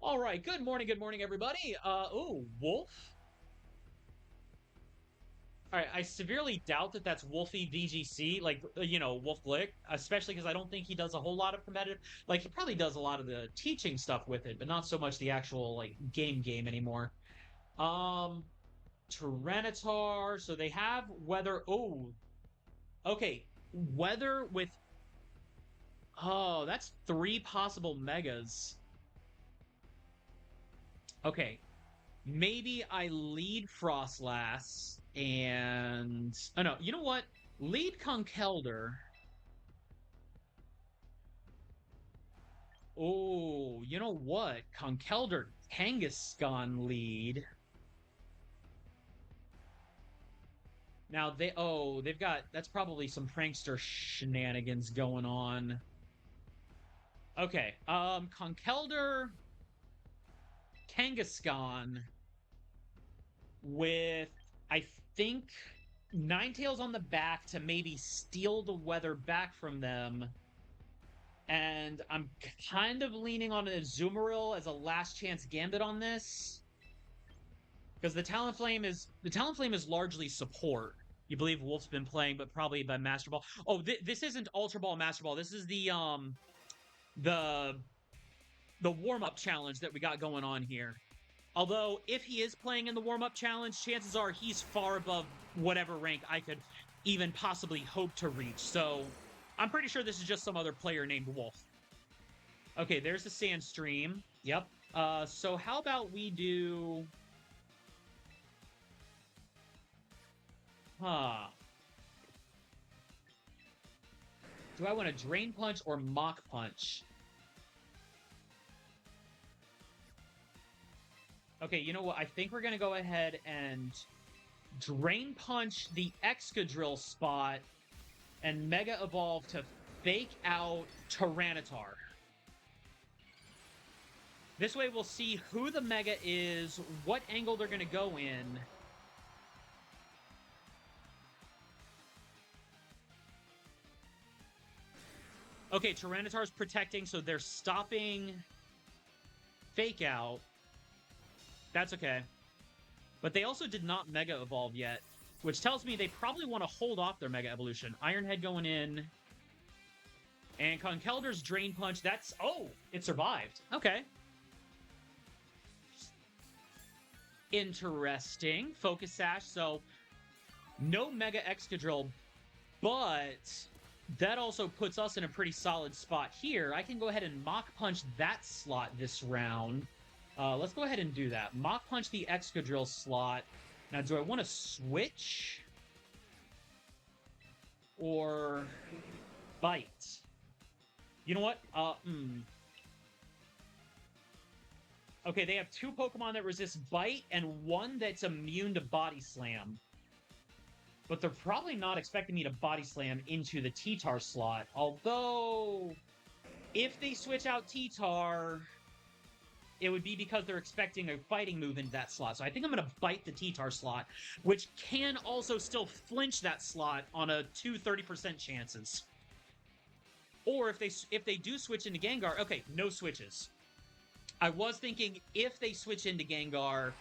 All right, good morning, everybody. Wolf. All right, I severely doubt that that's Wolfie VGC, like, Wolf Glick, especially because I don't think he does a whole lot of competitive. Like, he probably does a lot of the teaching stuff with it, but not so much the actual, like, game anymore. Um, Tyranitar. So they have weather. Oh, okay. Weather with. Oh, that's three possible megas. Okay. Maybe I lead Frostlass and oh no, you know what? Lead Conkeldurr. Oh, you know what? Conkeldurr Kangaskhan lead. Now they've got that's probably some prankster shenanigans going on. Okay, Conkeldurr Kangaskhan with I think Ninetales on the back to maybe steal the weather back from them. And I'm kind of leaning on an Azumarill as a last chance Gambit on this. Because the Talonflame is largely support. You believe Wolf's been playing, but probably by Master Ball. Oh, this isn't Ultra Ball Master Ball. This is the the warm-up challenge that we got going on here. Although, if he is playing in the warm-up challenge, chances are he's far above whatever rank I could even possibly hope to reach. So, I'm pretty sure this is just some other player named Wolf. Okay, there's the sand stream. Yep. So how about we do... Huh. Do I want to Drain Punch or Mach Punch? Okay, you know what? I think we're going to go ahead and Drain Punch the Excadrill spot and Mega Evolve to fake out Tyranitar. This way we'll see who the Mega is, what angle they're going to go in. Okay, Tyranitar's protecting, so they're stopping Fake Out. That's okay. But they also did not Mega Evolve yet, which tells me they probably want to hold off their Mega Evolution. Iron Head going in. And Conkeldurr's Drain Punch, that's... Oh! It survived. Okay. Interesting. Focus Sash, so no Mega Excadrill, but that also puts us in a pretty solid spot here. I can go ahead and Mach Punch that slot this round. Let's go ahead and do that. Mach Punch the Excadrill slot. Now, do I want to switch? Or bite? You know what? Okay, they have two Pokemon that resist Bite and one that's immune to Body Slam. But they're probably not expecting me to Body Slam into the T-Tar slot. Although, if they switch out T-Tar, it would be because they're expecting a fighting move into that slot. So I think I'm going to bite the T-Tar slot, which can also still flinch that slot on a 30% chances. Or if they do switch into Gengar, okay, no switches. I was thinking if they switch into Gengar,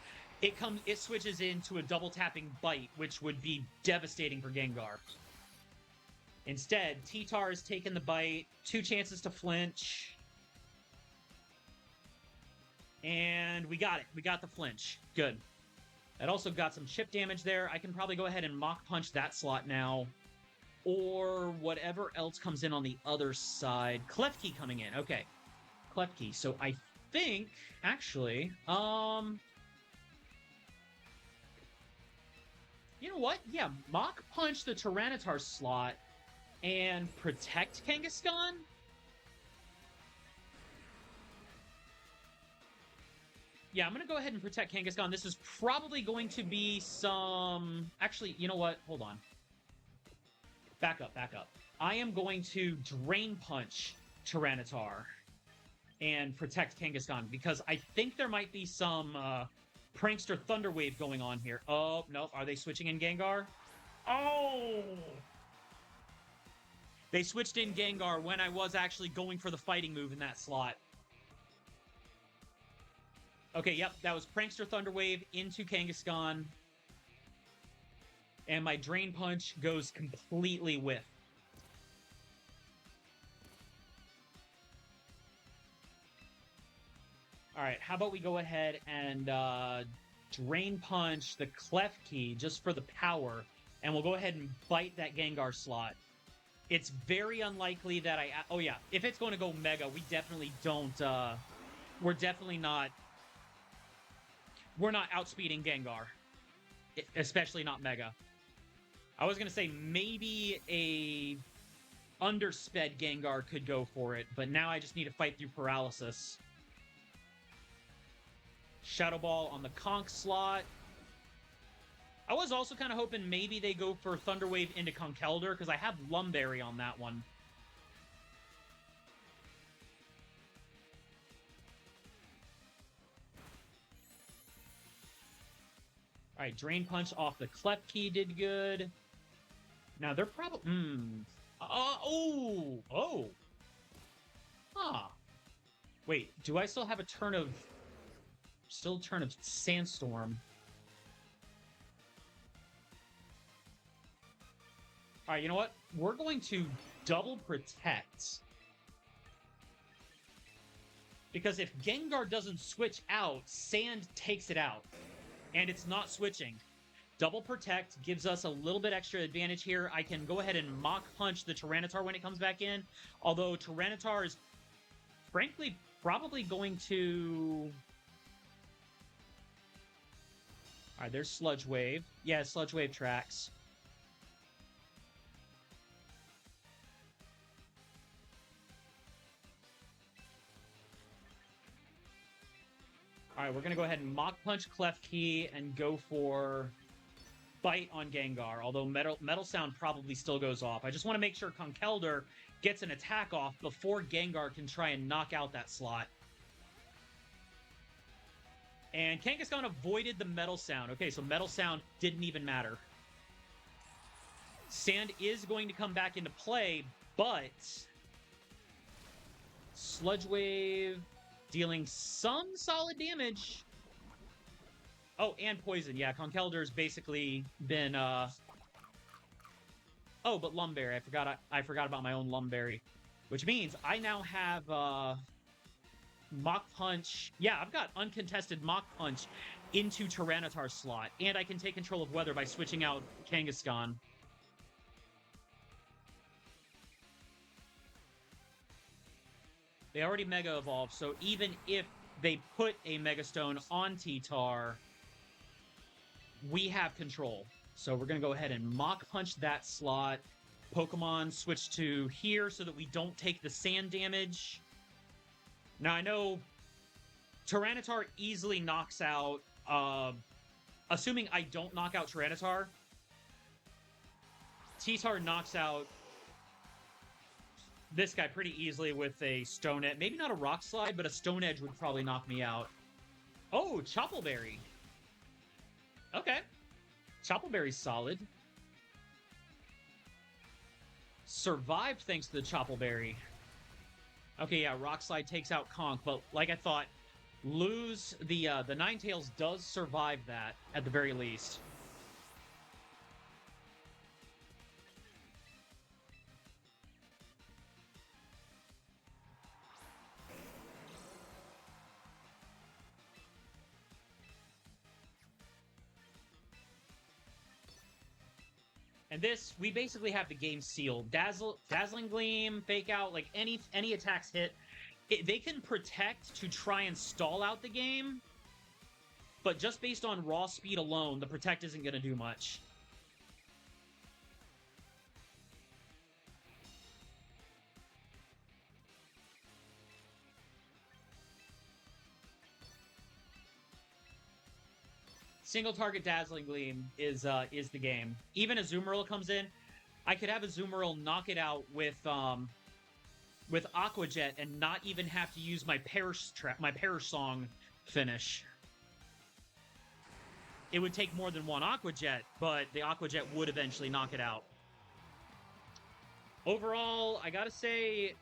it switches into a double tapping Bite, which would be devastating for Gengar. Instead, T-Tar has taken the Bite, 2 chances to flinch. And we got it. We got the flinch. Good. That also got some chip damage there. I can probably go ahead and Mach Punch that slot now. Or whatever else comes in on the other side. Klefki coming in. Okay. Klefki. So I think, actually, you know what? Yeah, Mach Punch the Tyranitar slot and protect Kangaskhan? Yeah, I'm going to go ahead and protect Kangaskhan. This is probably going to be some... Actually, you know what? Hold on. Back up. I am going to Drain Punch Tyranitar and protect Kangaskhan because I think there might be some Prankster Thunder Wave going on here. Oh, no. Are they switching in Gengar? Oh! They switched in Gengar when I was actually going for the fighting move in that slot. Okay, yep, that was Prankster Thunderwave into Kangaskhan. And my Drain Punch goes completely whiff. Alright, how about we go ahead and Drain Punch the Klefki just for the power, and we'll go ahead and bite that Gengar slot. It's very unlikely that I... Oh yeah, if it's going to go Mega, we definitely don't... we're definitely not... We're not outspeeding Gengar. Especially not Mega. I was going to say maybe a undersped Gengar could go for it, but now I just need to fight through Paralysis. Shadow Ball on the Conk slot. I was also kind of hoping maybe they go for Thunder Wave into Conkeldurr, because I have Lumberry on that one. Alright, Drain Punch off the Klefki did good. Now they're probably... Oh! Huh. Wait, do I still have a turn of... Still a turn of Sandstorm? Alright, you know what? We're going to double protect. Because if Gengar doesn't switch out, Sand takes it out. And it's not switching. Double protect gives us a little bit extra advantage here. I can go ahead and Mach Punch the Tyranitar when it comes back in. Although Tyranitar is, frankly, probably going to... Alright, there's Sludge Wave. Yeah, Sludge Wave tracks. Alright, we're going to go ahead and Mach Punch Klefki and go for Bite on Gengar, although Metal Sound probably still goes off. I just want to make sure Conkeldurr gets an attack off before Gengar can try and knock out that slot. And Kangaskhan avoided the Metal Sound. Okay, so Metal Sound didn't even matter. Sand is going to come back into play, but... Sludge Wave... dealing some solid damage. Oh, and poison. Yeah, Conkeldurr's basically been, Oh, but Lumberry. I forgot about my own Lumberry. Which means I now have, Mach Punch. Yeah, I've got uncontested Mach Punch into Tyranitar slot. And I can take control of weather by switching out Kangaskhan. They already Mega Evolved, so even if they put a Mega Stone on T-Tar, we have control. So we're going to go ahead and Mach Punch that slot. Pokemon switch to here so that we don't take the sand damage. Now, I know Tyranitar easily knocks out... assuming I don't knock out Tyranitar, T-Tar knocks out this guy pretty easily with a Stone Edge. Maybe not a Rock Slide, but a Stone Edge would probably knock me out. Oh, Choppleberry. Okay. Choppleberry's solid. Survived thanks to the Choppleberry. Okay, yeah, Rock Slide takes out Conk, but like I thought, lose the Ninetales does survive that at the very least. And this, we basically have the game sealed. Dazzling Gleam, Fake Out, like any attacks hit. They can protect to try and stall out the game, but just based on raw speed alone, the protect isn't going to do much. Single target Dazzling Gleam is the game. Even Azumarill comes in, I could have Azumarill knock it out with Aqua Jet and not even have to use my Perish Song finish. It would take more than one Aqua Jet, but the Aqua Jet would eventually knock it out. Overall, I gotta say,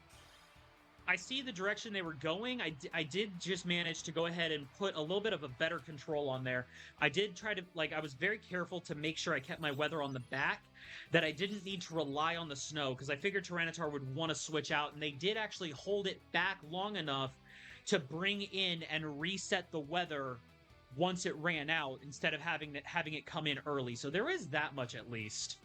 I see the direction they were going. I did just manage to go ahead and put a little bit of a better control on there. I did try to, like, I was very careful to make sure I kept my weather on the back, that I didn't need to rely on the snow, because I figured Tyranitar would want to switch out, and they did actually hold it back long enough to bring in and reset the weather once it ran out, instead of having it come in early. So there is that much at least.